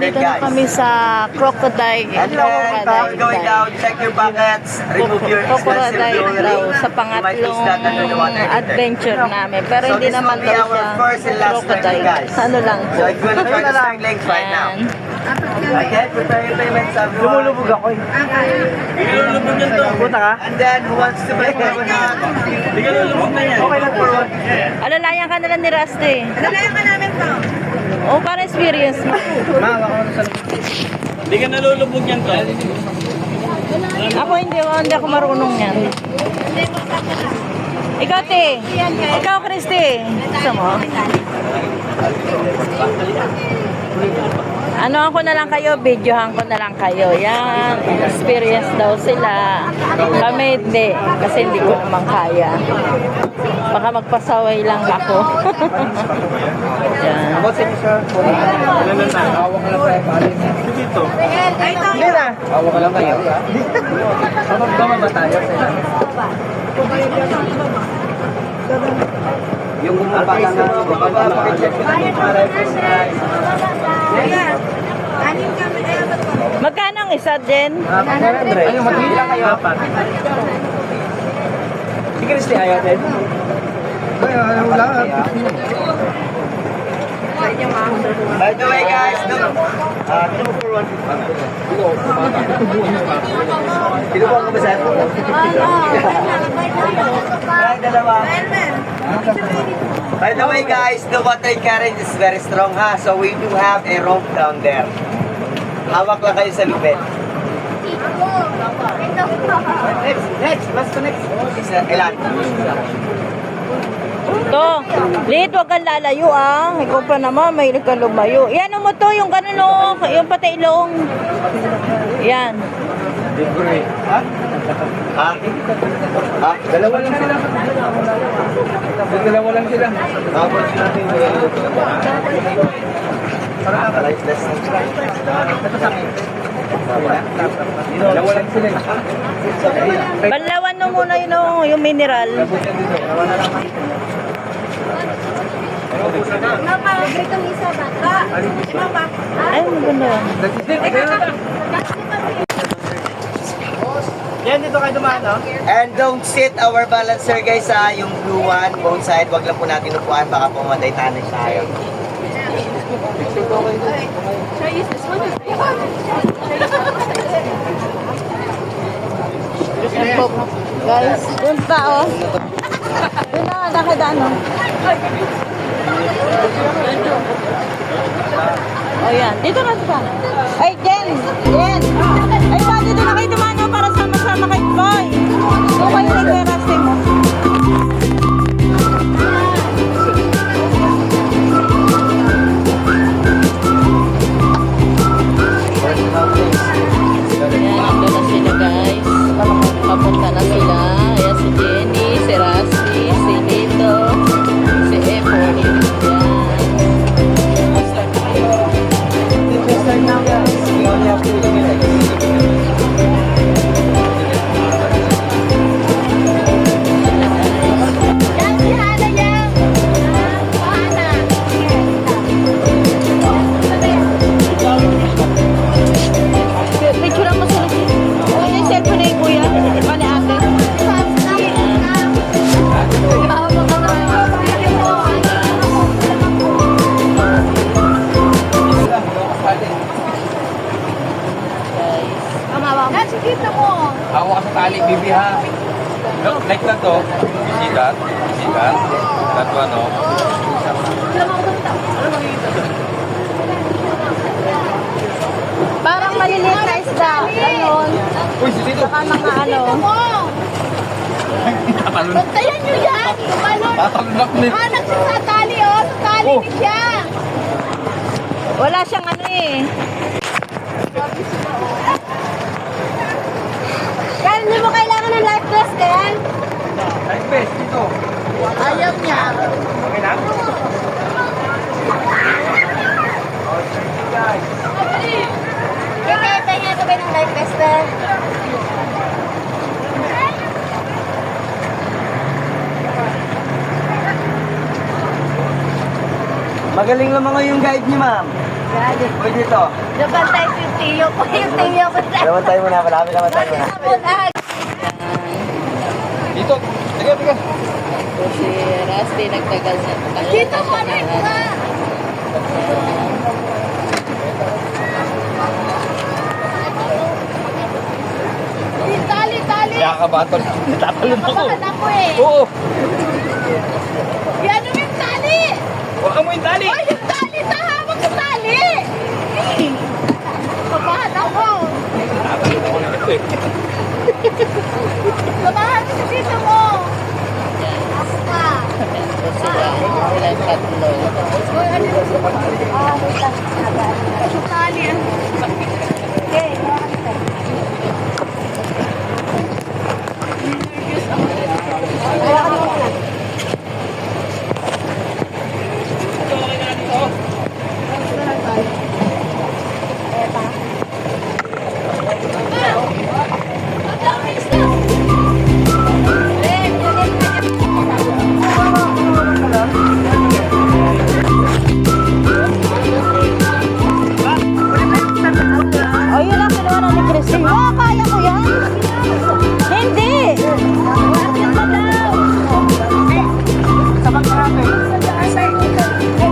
nandito na guys. kami sa crocodile. And then, before going down, check your pockets, remove your expensive Crocodile jewelry. daw sa You might pangatlong lose that under the water later. adventure namin. Pero So hindi this naman will be daw our siya first and last crocodile. training, guys. Ano lang po. So if you want to try the swing legs right now. Ayan. Okay, prepare your payments, everyone. Lumulubog ako eh. Lumulubog yan to. Puta ka? And then, who wants to play for na? Hindi ka lumulubog na yan. Okay lang po. Alalayan ka na lang ni Rusty. Alalayan ka namin to. O, para experience mo. Mahawa ko na sa... Hindi ka nalulubog yan to. Ako hindi ako marunong yan. Ikaw, te. Ikaw, Christy. Gusto mo? Ano ako na lang kayo, videohan ko na lang kayo. Yan, experience daw sila. Kami hindi, kasi hindi ko naman kaya. Baka magpasaway lang ako. Yan. Ako sa isa. Hawak ka lang tayo palit. Dito. Hindi na. Hawak ka lang tayo. Sabag-dama ba tayo? Yung bumaba lang na. Bumaba pa check ko na para Ayan. Anim kami. Ayan ba to? Magkano ang isa din? Ayun, matili lang kayo. Si Christy ayaw din. Wala. By the way, guys, look. 2 for 1. Kinukuha ko ba sa ito? Ay, dalawa. By the way, guys, the water current is very strong, ha? So we do have a rope down there. Hawak lang kayo sa lubid. Next, last to next. Ilan? To, Lit, huwag kang lalayo ah. Ikaw pa naman, may ka lumayo. Yan mo to, yung ganun o, yung pati ilong. Yan. Ha? Ha? Dalawa lang sila. Dalawa lang sila. Tapos natin paralyzed less. Dalawa lang sila. Banlawan mo muna yung mineral. Mama, itong isa ba? Mama. Ay, maganda yan. Yan, dito kayo dumaan, no? And don't sit our balancer, guys, ha? Yung blue one, both side. Wag lang po natin upuan. Baka pumatay tayo tayo. Yan po, guys. Yun pa oh. Yun na, nakadaan oh. Oh yan, dito na sa. Ay, Jen! Jen! Ay, ba, dito na kayo dumano para sama-sama kay Boy. Doon kayo nagwerasti mo. Ayan, ando na sila guys. Papunta na sila. Ayan si Jenny, si Rusty, si Lito, si Efon. Yan, si Hana yan. Hana. Picture mo sila. Ano yung cellphone ni Kuya? O ni Ate? Yan, sikita mo. Hawak ka sa tali, bibi ha. No, like na to. You see that? You see that? That one, no? Parang maliliit na isda. Ganon. Uy, si Tito. Saka mga ano. Mo. Tatalon. Bantayan nyo yan. Balon. Tatalon na kulit. Anak siya sa tali, oh. Sa tali Oh. ni siya. Wala siyang ano eh. Kaya hindi mo kailangan ng life vest, Ken. Like best, Tito. Ayaw niya. Okay na? Kaya tingnan ko ba ng life vest, eh? Magaling lang mga yung guide niyo, ma'am. Uy, dito. Nabantay ko yung tiyo ko. Yung tiyo ko. Laman tayo muna. Malapit naman tayo muna. Dito. Tiga, tiga. So, si Rusty nagtagal na. Dito mo rin ka. Tali, tali. Kaya ka ba ito? Tatalon ako. Kabahan ako eh. Oo. Yan mo yung tali. Huwag mo yung tali. Ay, yung tali. Tahawag sa tali. Kabahan ako. Tatalon ako na ito eh. Kabahan ko sa dito mo. Asta. So, sila tatlo. Uy, ano yung wait lang. Tali. Okay, Oh, yun ang kinuha na ni Christine. Oh, kaya ko yan. Hindi.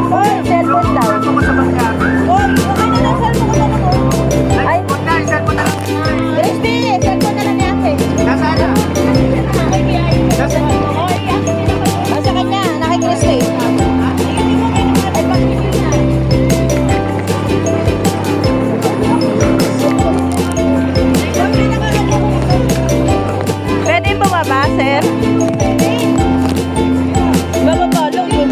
Oy, cellphone daw. Oy, okay na lang cellphone ko. Ay, Christy, cellphone na lang ni ate. Nasa kanya, nakay Christy. Pwede bumaba, sir? Bababa, lugod.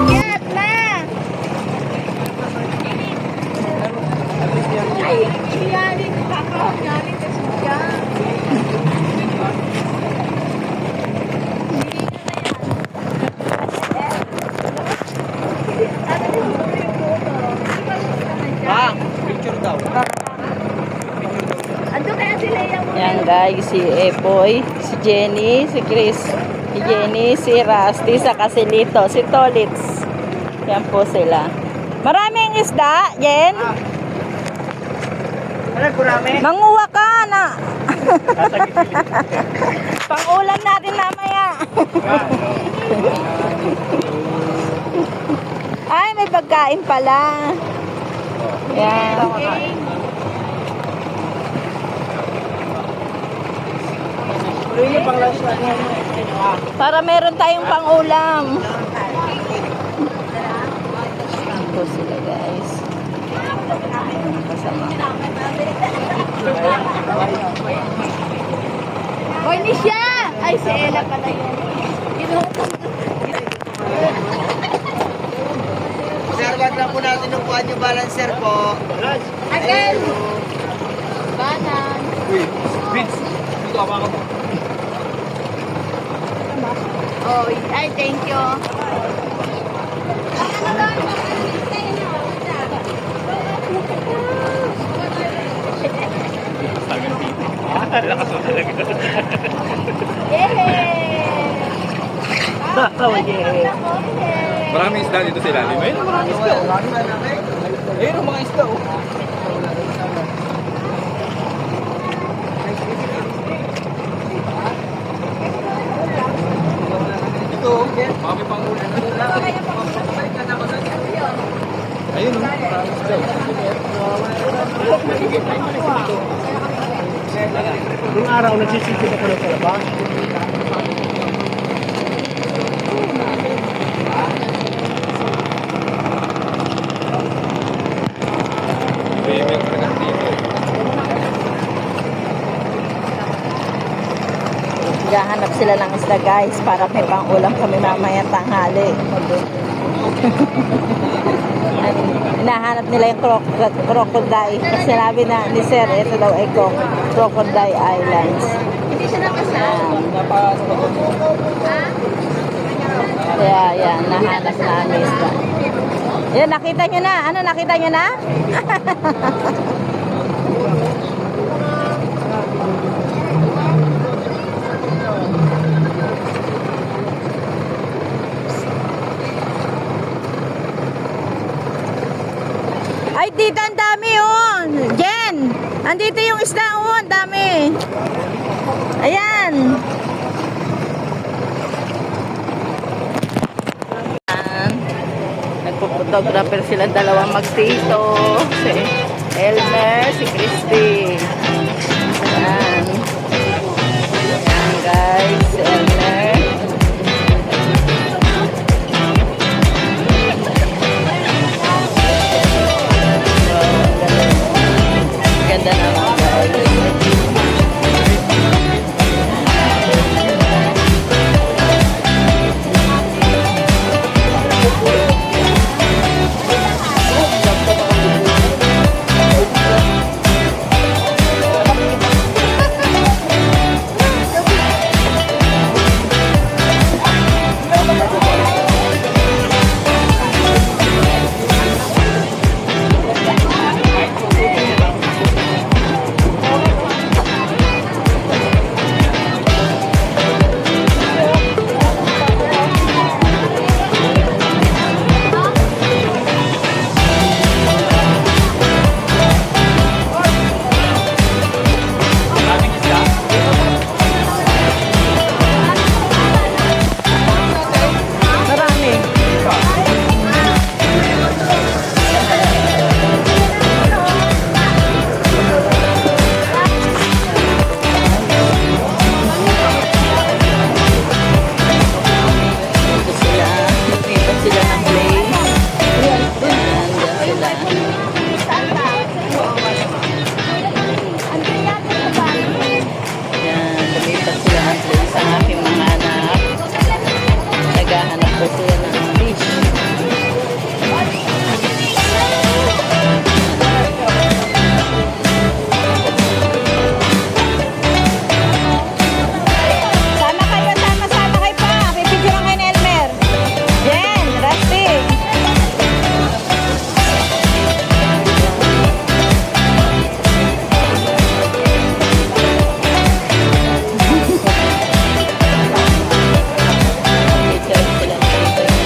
Get na! Ay, iyanin. Kakakayanin kasi siya. Picture daw. Ando kaya si Leia mo. Yan guys, si Epoy, si Jenny, si Chris, si Jenny, si Rusty, saka si Lito, si Tolitz. Yan po sila. Maraming isda, Jen. Ano, kurami? Manguha ka na. Pang-ulam natin mamaya. Ay, may pagkain pala. Yan. Para meron tayong pang-ulam. Ito sila guys. Kasama. Hoy, ni siya! Ay, si Ella pala yun. Sir, wag lang po natin upuan yung balancer po. Again! Banan. Uy, Vince. Dito, hawakan mo. Oh, ay, thank you. Maraming isda dito sa ilalim. Ayun, maraming isda. Ayun, ang mga isda. Oh. Ito, baka may pangulan. Ayun, oh, maraming isda. Nung araw, nagsisipit ako ng palabas. Premium talaga dito. Gahanap sila ng isda guys para may pang-ulam kami mamaya tanghali. Hinahanap nila yung crocodile. Kasi sinabi na ni Sir, ito daw ay Crocodile Islands. Hindi siya nakasal. Kaya yan, nahanap namin isda. Yan, nakita nyo na. Ano, nakita nyo na? dito, ang dami oh. Jen, andito yung isda oh, ang dami. Ayan. Nagpo-photographer sila dalawang magtito. Si Elmer, si Christy. Ayan. Ayan guys, si Elmer. Ganda naman guys. Marami. Dito sila. Dito sila ng place. Ayan, dyan sila. Yan, lumipat sila ng place ang aking mga anak. Naghahanap po sila ng fish. Sama kayo, sama kayo pa. May picture ang kayo ni Elmer. Jen, Rusty. Picture sila ng picture.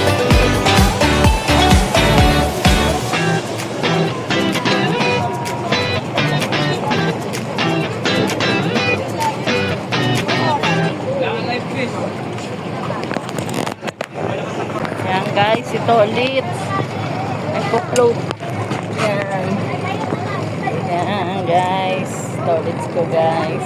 Yan guys, ito ulit. Nagpo-float. Yan. Yan guys. Toilets ko guys.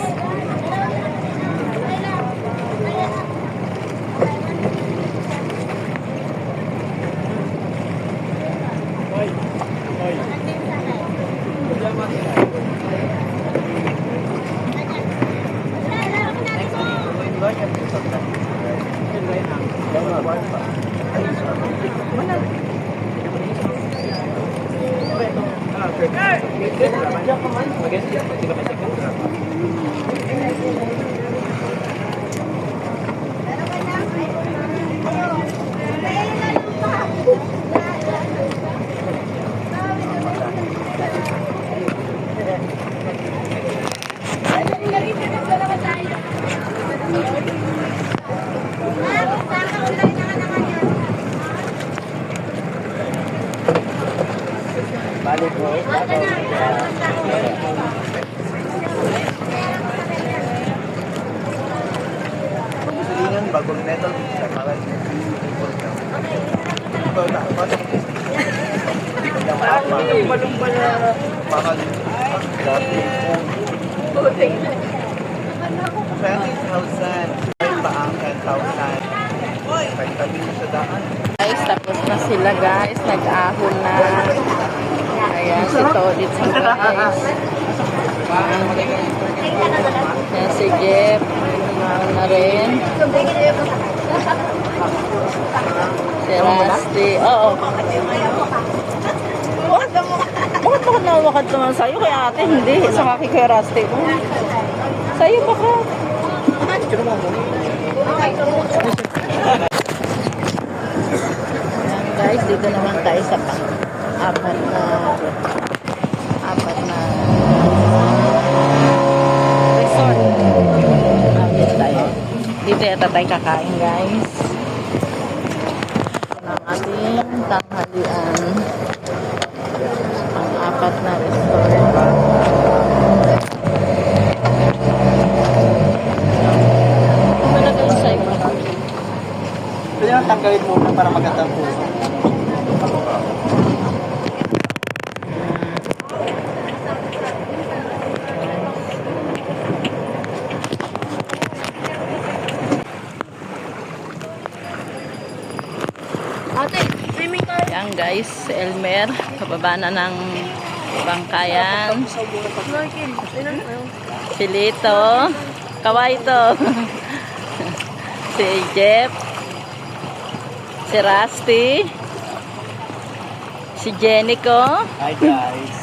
Sulingan, bagong metal. Sakalan. Ito na. Malumba na. Mahal. 20,000. Paang 10,000. Pagtabi sa daan. Guys, tapos na sila guys. Nag-ahon na. Ayan, si Tolitz mo guys. Ayan si Jeff. Ahon na rin. Si Rusty. Oo. Bakit nawakad naman sa'yo? Kaya ate, hindi. Sa kaki kay Rusty. Sa'yo baka. Ayan guys, dito naman tayo sa apat na resort. Dito tayo. Dito yata tayo kakain guys. Ito na ang ating tanghalian. Ang sikat na restaurant. Malagay sa iba. Pwede na tanggalin muna para maganda ang puso. Ate, swimming tayo. Yan guys, si Elmer, kababa na ng bangkayan. Snorkel. Si Lito, kaway to. Si Jeff, si Rusty, si Jenico, Hi guys.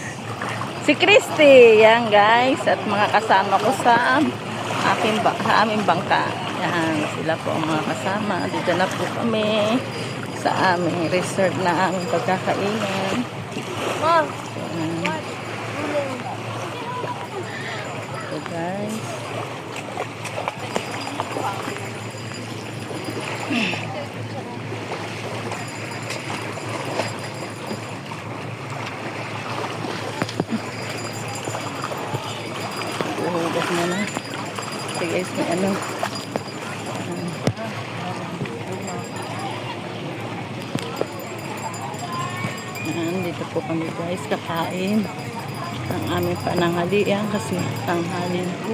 si Christy. Yan guys, at mga kasama ko sa aming bangka. Yan, sila po ang mga kasama. Dito na po kami sa aming resort na aming pagkakainan. Mom. So guys, uhugas mo na. Okay guys, may ano. Dito po kami guys, kakain ang aming pananghalian kasi tanghali na po.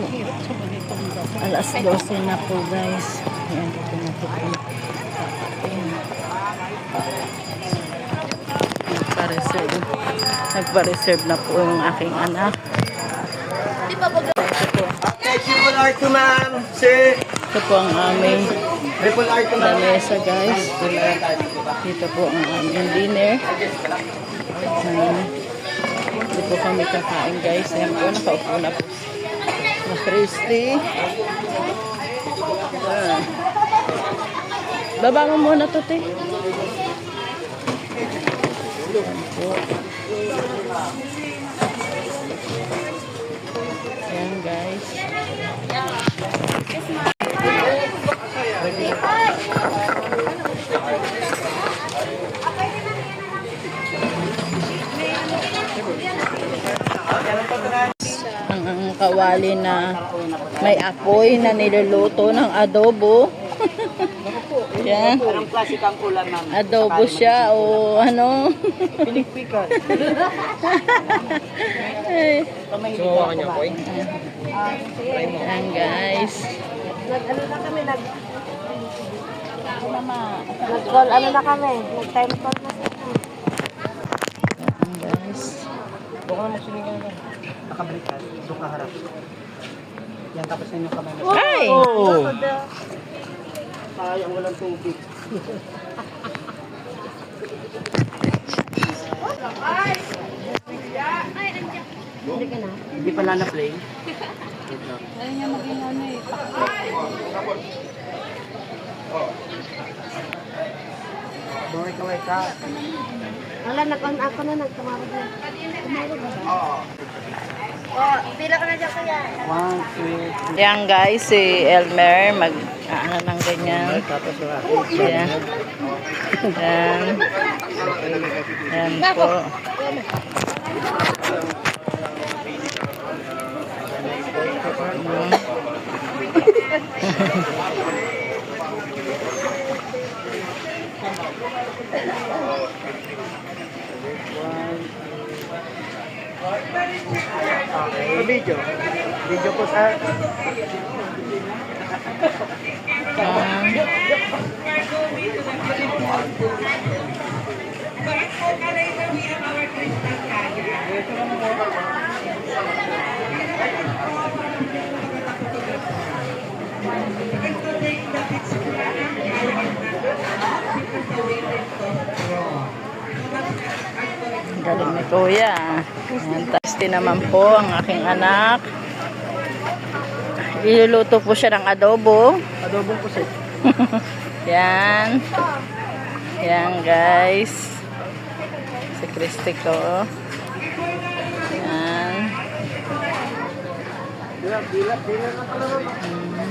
Alas 12 na po guys. Ayan, dito na po kami. Nagpa-reserve na po yung aking anak. Ito po. Okay, triple R to ma'am, sir. Ito po ang aming Triple R to ma'am. lamesa guys. Dito po ang aming dinner. Dito po kami kakain guys. Ayan po, nakaupo na po. Na Christy. Baba mo muna to, te. Ayan po. Ayan guys. Ang kawali na may apoy na niluluto ng adobo. Yan. Anong klase kang ulam namin? Adobo siya o ano. Pinikpikan. Sumawa ka niya, boy. Yan guys. Ano na kami, Nag-call ano na kami, nag-time call na sila. Yan guys. Baka mo sinigang na. Nakabalikan. Doon ka harap. Yan, tapos na yung kamay mo. Ay! Sayang walang tubig. Hindi pala na-play. Baway ka. Wala, nag-on ako na, nagtumawag na. Oh, pila ka na dyan kaya. 1, 2, 3. Yan guys, si Elmer mag ano ng ganyan. Tapos wala. Yan. Yan. Yan po. Video. Video ko sa... Galing ni Kuya. Ayan, tasty naman po ang aking anak. Iluluto po siya ng adobo. Adobong pusit. Yan. Yan guys. Si Christy ko. Yan. Bila na pala naman.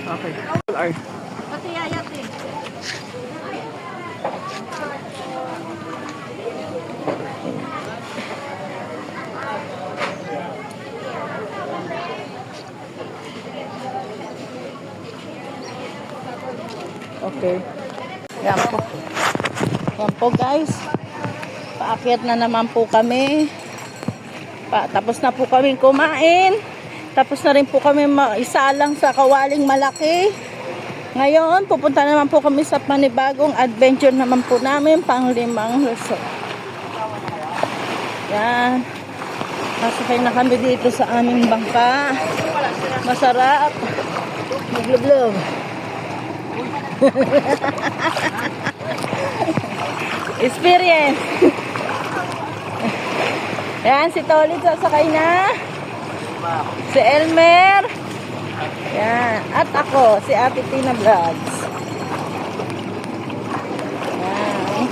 Okay. Pati yayat eh. Okay. Yan po. Yan po guys. Paakyat na naman po kami. Tapos na po kami kumain. Tapos na rin po kami isalang sa kawaling malaki. Ngayon, pupunta naman po kami sa panibagong adventure naman po namin, pang-limang resort. Yan. Nasakay na kami dito sa aming bangka. Masarap. Maglublog. Experience. Yan, si Tolit sasakay na. Si Elmer. Yan. At ako, si Ate Tina Vlogs. Yan.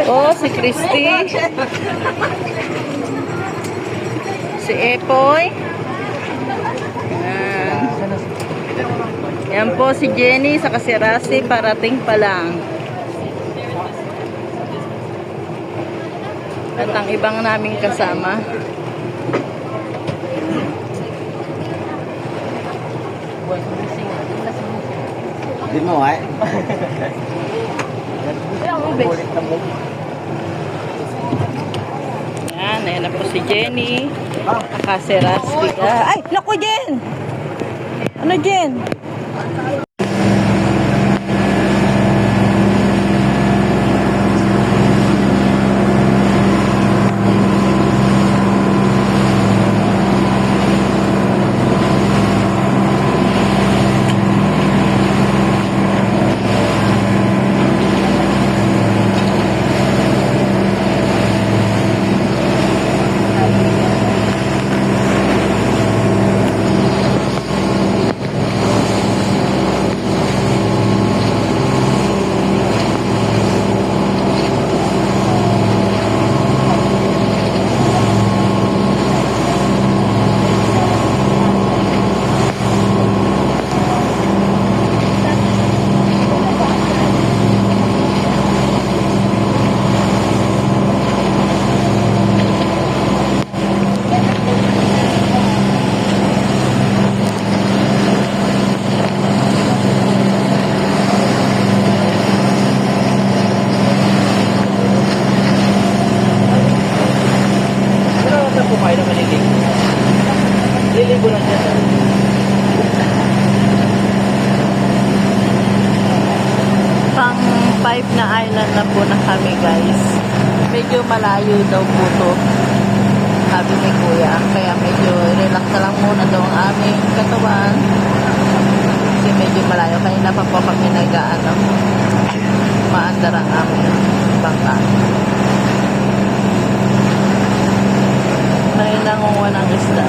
Oh, si Christy. Si Epoy. Yan. Yan po si Jenny sa si Rasi, parating pa lang. At ang ibang naming kasama. Di mo ay? Yan, ayan na po si Jenny. Si Rasi. Ay, naku Jen! Ano Jen? Pang 5 na island na po na kami guys. Medyo malayo daw po to, sabi ni Kuya. Kaya medyo relax na lang muna daw ang aming katawan. Kasi medyo malayo. Kanina pa po kami nag-ano, maandar ang aming bangka. May nangunguha ng isda.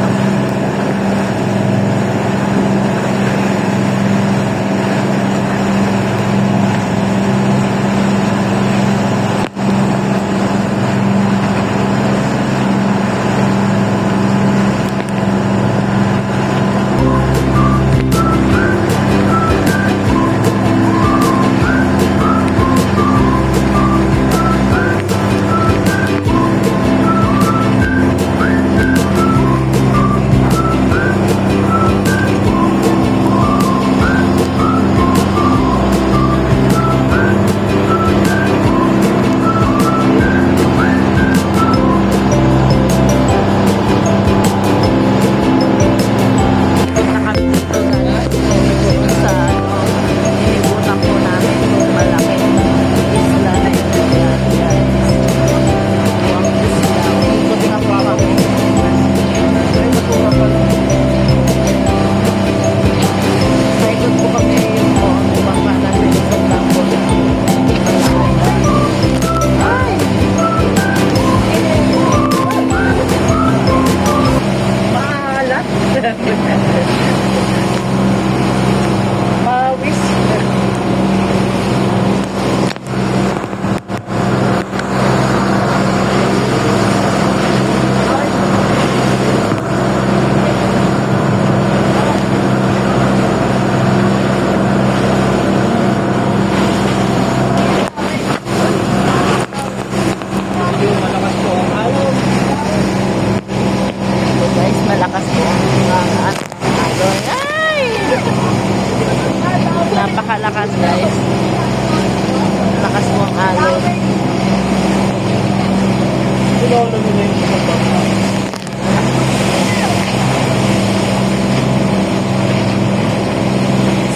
Guys, malakas po ang alon. Ay! Napakalakas guys. Malakas po ang alon.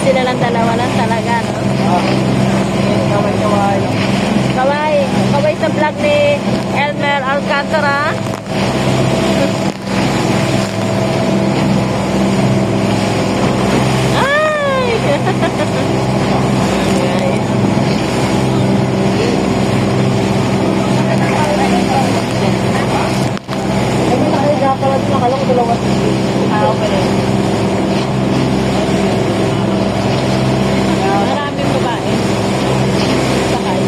Sila lang dalawa lang talaga, no? Kaway-kaway. Kaway sa vlog ni Elmer Alcantara. Ay! Guys. Ay, nakakalat na. Kala ko dalawa. Okay. Maraming babae. Sakay.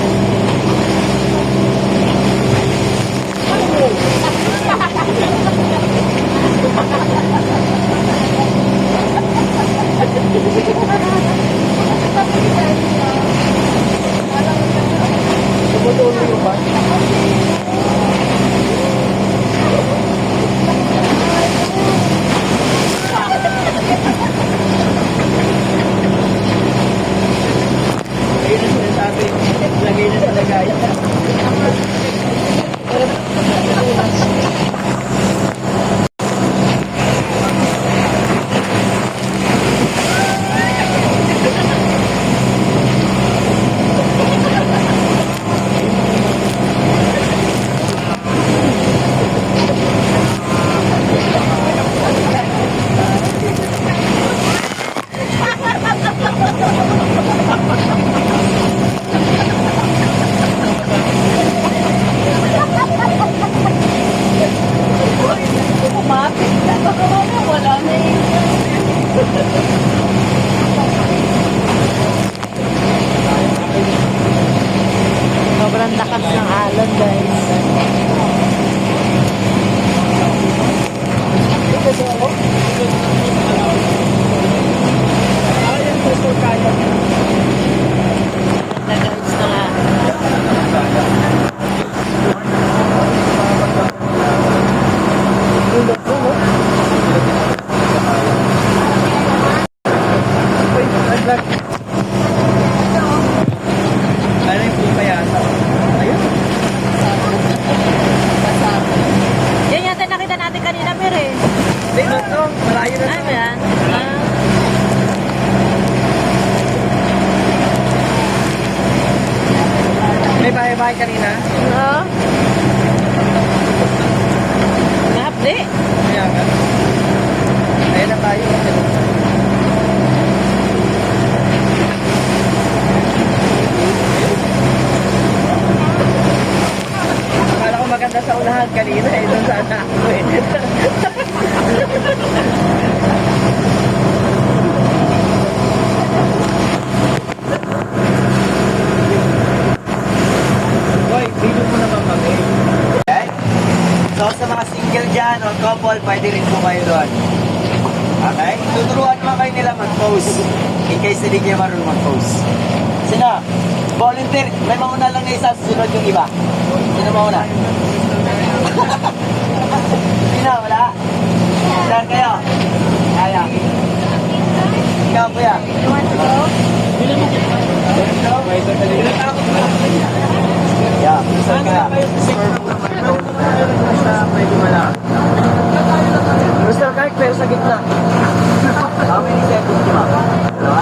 Tumutuloy yung ba? Ayun na sinasabi. Lagay na sa lagayan. Sobrang lakas ng alon guys. Ganda guys na Ano yung pupa yata? Ayun. yan yata nakita natin kanina pero eh. Hindi, no. Malayo na. Ano yan? May bahay-bahay kanina. Ano? May hapdi. Kaya ka. Ayun na tayo. Akala ko maganda sa unahan kanina eh. Doon sana ako eh. Boy, video mo naman kami. Okay? So sa mga single dyan o couple, pwede rin po kayo doon. Okay? Tuturuan naman kayo nila mag-pose. In case hindi kayo marunong mag-pose. Sino? Volunteer. May mauna lang na isa, susunod yung iba. Sino mauna? Sino? Wala? Saan kayo? Kaya. Ikaw po yan. Yeah. Saan kaya? Mr. Kike, pero sa gitna. How many seconds di ba? Dalawa?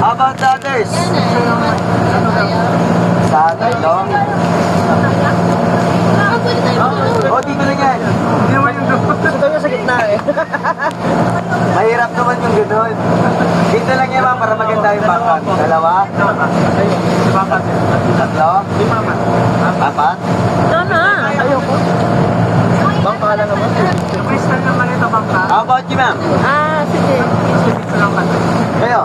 How about the others? Sa tatlo? O, dito na yan. Hindi naman yung Ito yung sa gitna eh. mahirap naman yung gano'n. Dito lang yan para maganda yung background. Dalawa? Tatlo? Apat? Ito na. Ayoko. Bangka lang naman. Crystal naman ito, bangka. How about you, ma'am? Ah, sige. Kayo?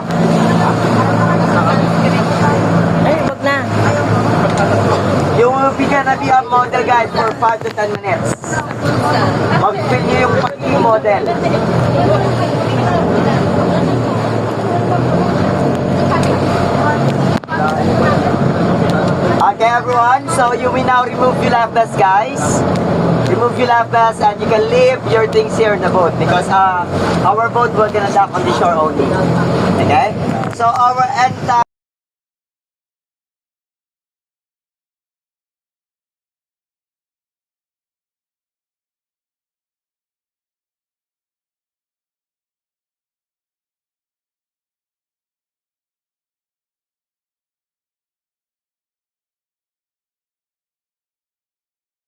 Ay, wag na. You will be gonna be a model guys for 5 to 10 minutes. Mag-fill nyo yung pagiging model. Okay everyone, so you will now remove your life vest guys. Remove remove your life vest and you can leave your things here in the boat because our boat will gonna dock on the shore only. Okay? So our end time